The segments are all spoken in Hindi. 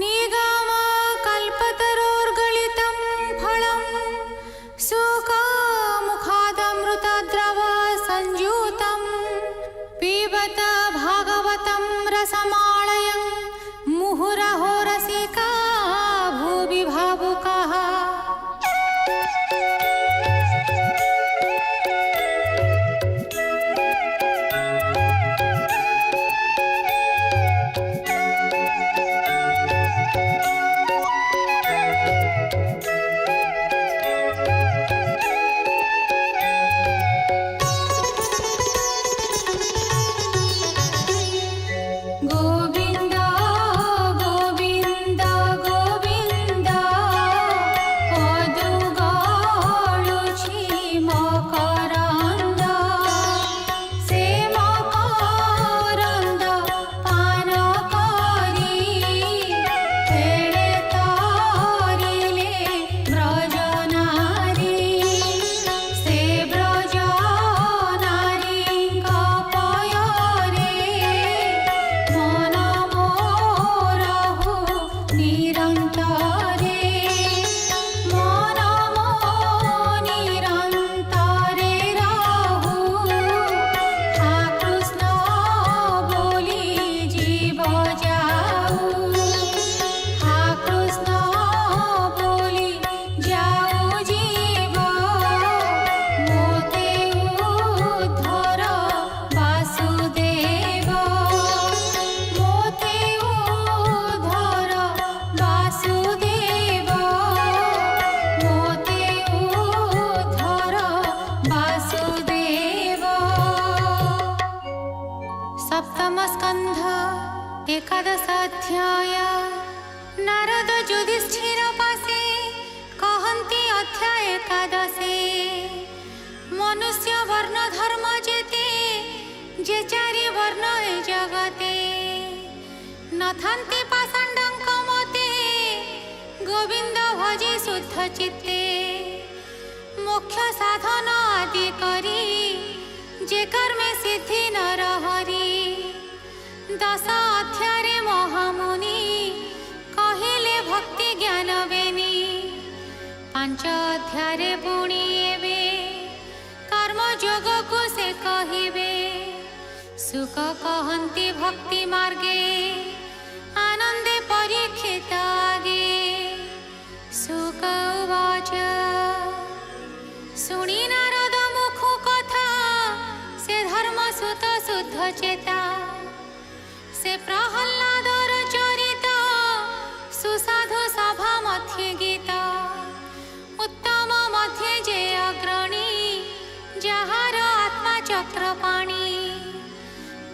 निगम कल्पतरोर्गलितं फलं सुखमुखादमृतद्रव संयुतं पिबत भागवतं रसमालयं मुहुरहो रसिका भुवि भावुकाः। सप्तमस्कन्ध एकादशाध्याय। नारद युधिष्ठिर पासे कहन्ति अध्याय एकादशे। मनुष्य वर्ण धर्म जेते जे चारि वर्ण ए जगते नथान्ति पाषण्डଙ୍କ मते गोविंद भजे शुद्ध चित्ते। मोक्ष साधन आदि करी जे कर्मे सिद्धि नर हरि। दश अध्याये महामुनि कहिले भक्ति ज्ञान बेनी। पांच अध्याये पुणी एबे कर्म योग को से कहिबे। सुख कहन्ति भक्ति मार्गे आनंदे परीक्षित आगे। सुख उवाच शुणी नारद मुख कथा से धर्म सुत शुद्ध चेता। से प्रहल्लादर चरित सुसाधु सभा मध्य गीत। उत्तम मध्य जे अग्रणी जहार आत्मा चक्रपाणी।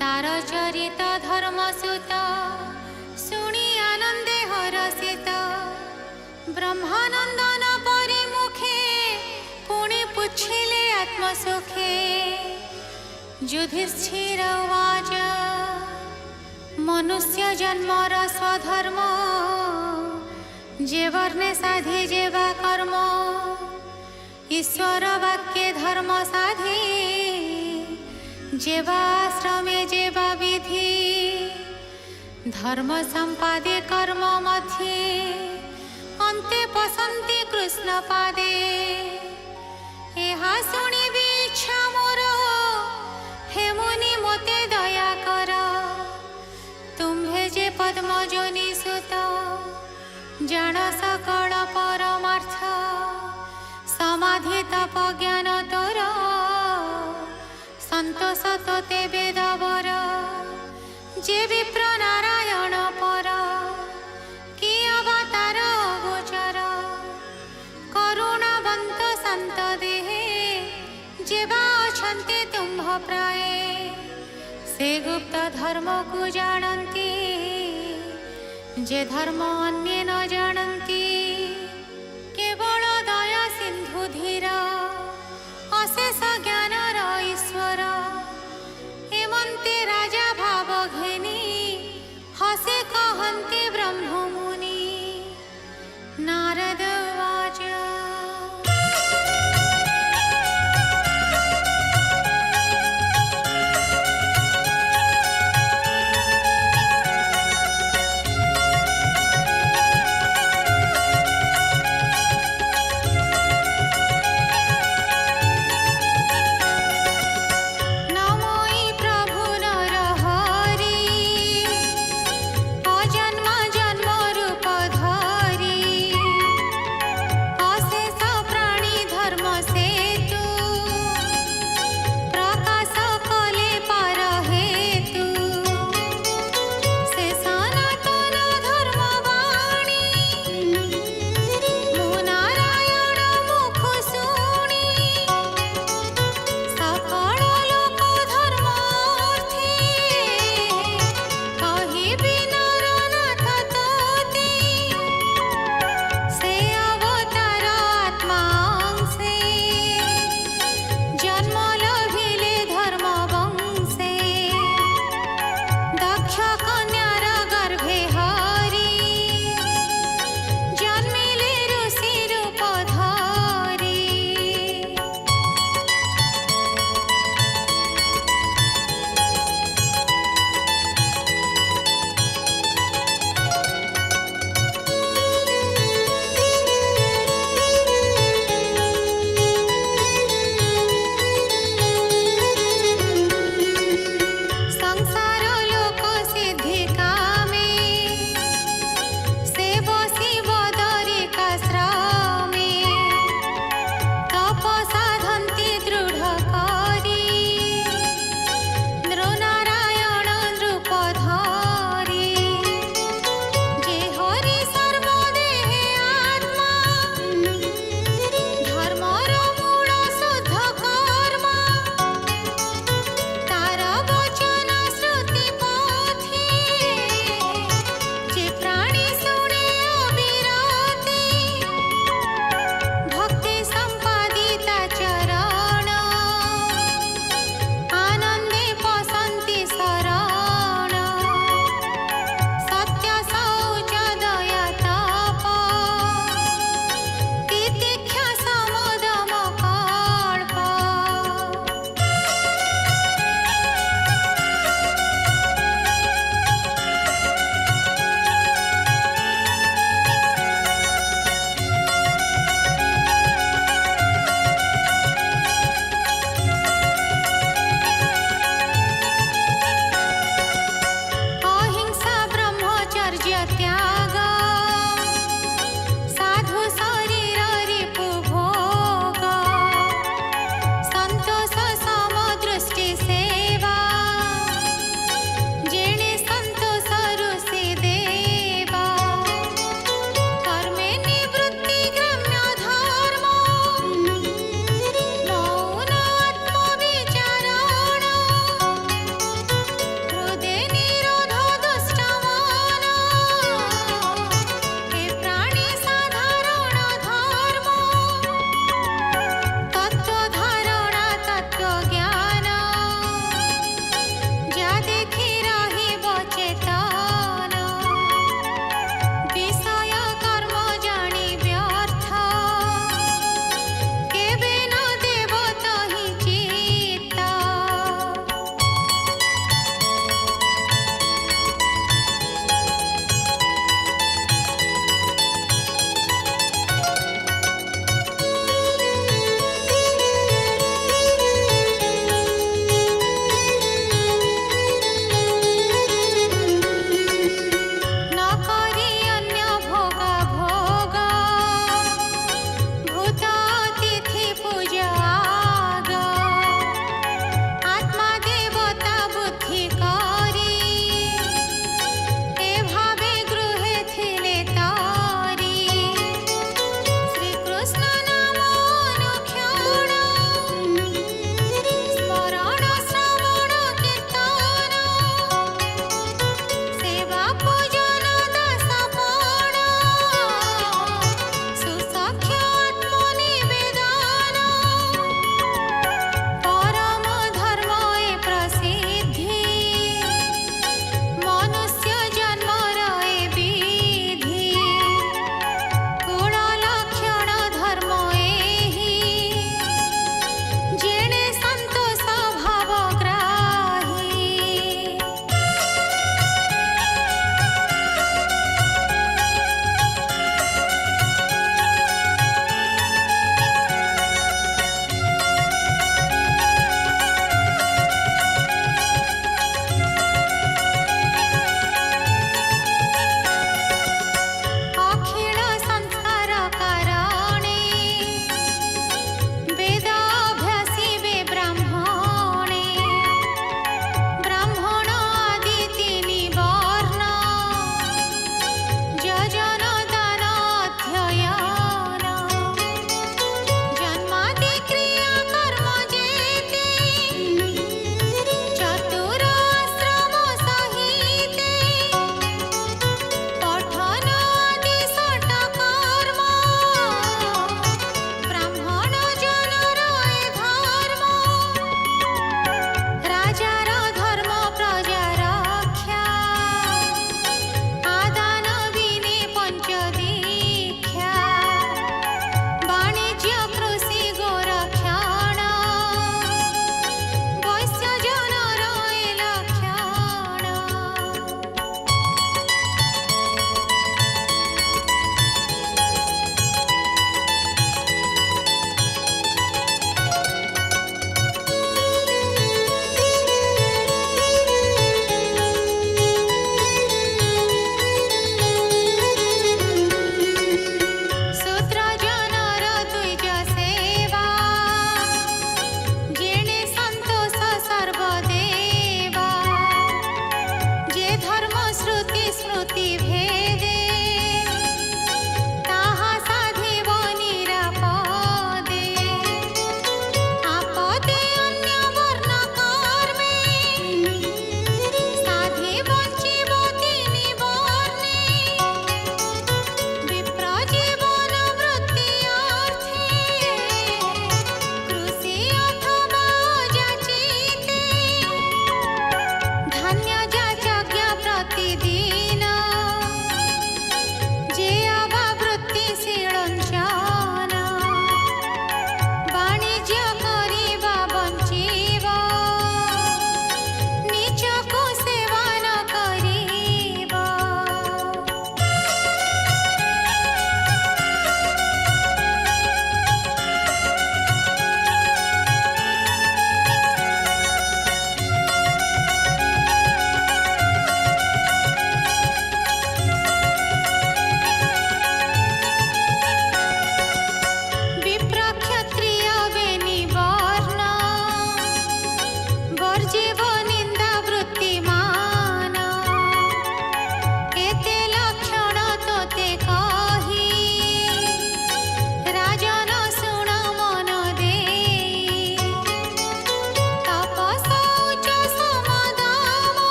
तार चरित धर्म सुत शुणी आनंदे हरसित। ब्रह्मानंदन परिमुखे पुणे पुछिले आत्मसुखे। युधिष्ठिर उवाच मनुष्य जन्मर स्वधर्म जे वर्णे साधि जे वा कर्म। ईश्वर वाक्ये धर्म साधि जे वा आश्रमे जे वा विधि। धर्म संपादे कर्म मध्ये अन्ते पसन्ति कृष्ण पादे। एहा शुणिबि इच्छा मोर हे मुनि मोते दया कर। तुम्भे जे पद्मजनि सुत जान सकल परमार्थ। समाधि तप ज्ञान तोर संतोष तोते वेदवर। जे विप्र नारायण पर कि अवतार गोचर। करुणावंत संत देहे जे वा अछन्ति तुम्भ प्राय। से गुप्त धर्म को जानन्ति जे धर्म अन्ये न जानन्ति। केवल दया सिंधु धीर अशेष ज्ञानर ईश्वर। एमन्ते राजा भाव घेनी हसे कहन्ति ब्रह्ममुनि। नारद उवाच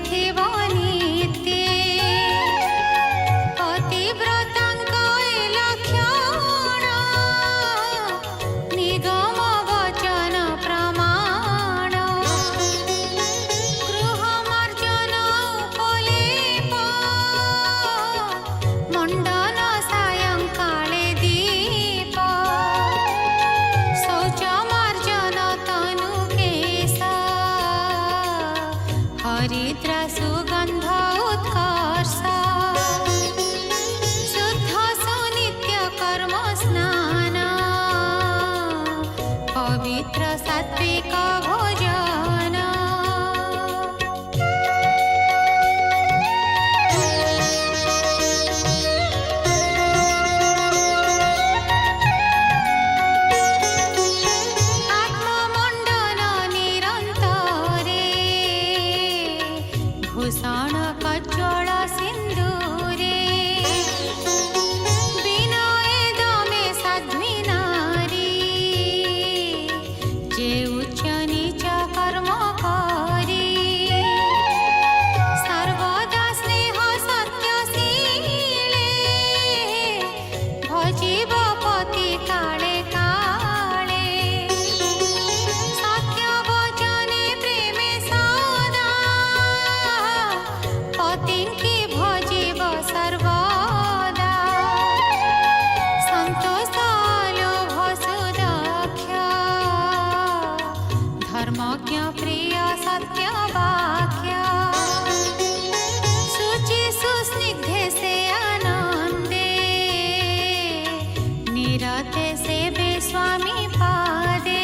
थिब नित्ये पतिव्रतांक ए लक्षण निगम वचन प्रमाण गृहमार्जन उपलेप मंडन सायंकाले दीप शौचमार्जन तनु केश हरिद्रा सुगंध उत्कर्ष शुद्ध सुनित्य कर्म स्नान पवित्र सात्विक भोजन आत्ममंडन निरंतरे भूषण कज्जल सिंदूरे विनये दमे साध्वी नारी जे उच्च नीच कर्म करी सर्वदा स्नेह सत्यशीले भजिब पति काले काले सत्य वचने प्रेमे सदा पतिंकी भजिब सर्वदा संतोष लोभ सुदक्ष धर्मज्ञ प्रिय सत्य वाक्य शुचि सुस्निग्धे से आनंदे निरते सेवे स्वामी पादे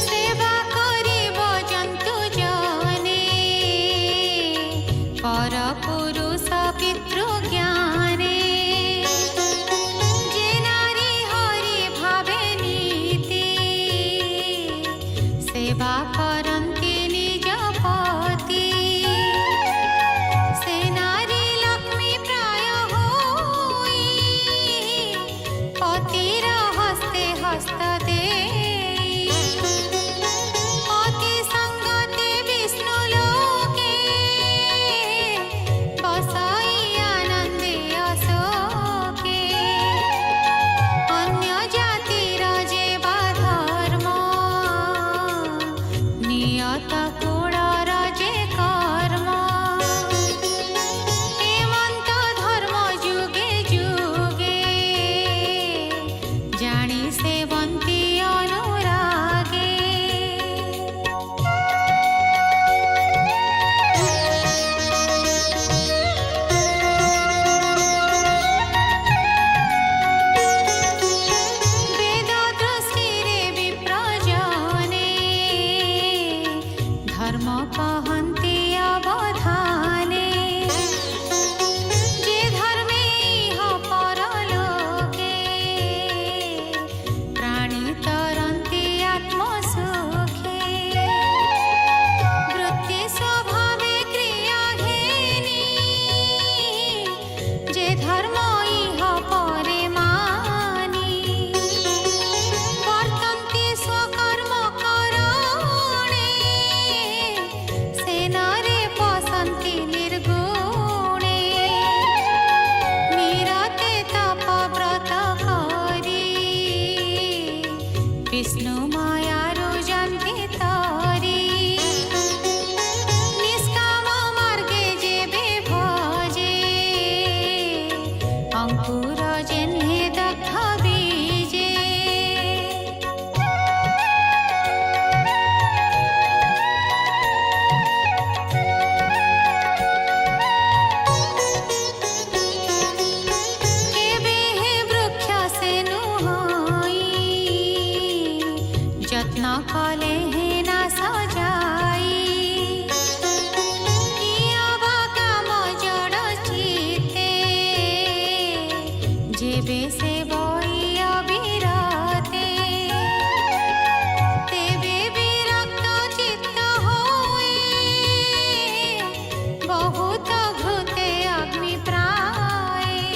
सेवा करिब जन्तु जने पर पुरुष पितृज्ञाने जे नारी हरि भावे नीति सेवा करन्ति निज पति से नारी लक्ष्मी प्राय होई पतिर हस्ते हस्त देई पति संगते विष्णु लोके बसाई आनंदे अशोके अन्य जातिर जेवा धर्म नियत कुळर जे कर्म हेमंत धर्म जुगे जुगे जानी सेवन्ति अनुरागे वेद दृष्टिरे विप्रजने धर्म कहन्ति अवधाने जे धर्मे इह परलोके प्राणी तरन्ति आत्मसुखे वृत्ति स्वभावे क्रिया घेनी जे धर्म इह परे मानी वर्तन्ति स्वकर्म करणे से नारे पसन्ति निर्गुणे निरते तप व्रत करी विष्णु मायारु जन्ति तरी निष्काम मार्गे जेबे भजे अंकुर जेन्हे दग्ध बीजे केबे हे वृक्ष से नुहाई जत्न कले हे ना सजाई किया बा काम जड़ चिते जेबे से बोई अविरते तेबे विरक्त चित्त होई बहुत घृते अग्नि प्राये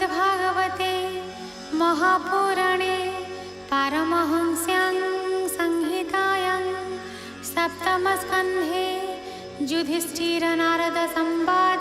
श्रीमद्भागवते महापुराणे पारमहंस्यां संहितायां सप्तमस्कन्धे युधिष्ठिरनारदसंवादे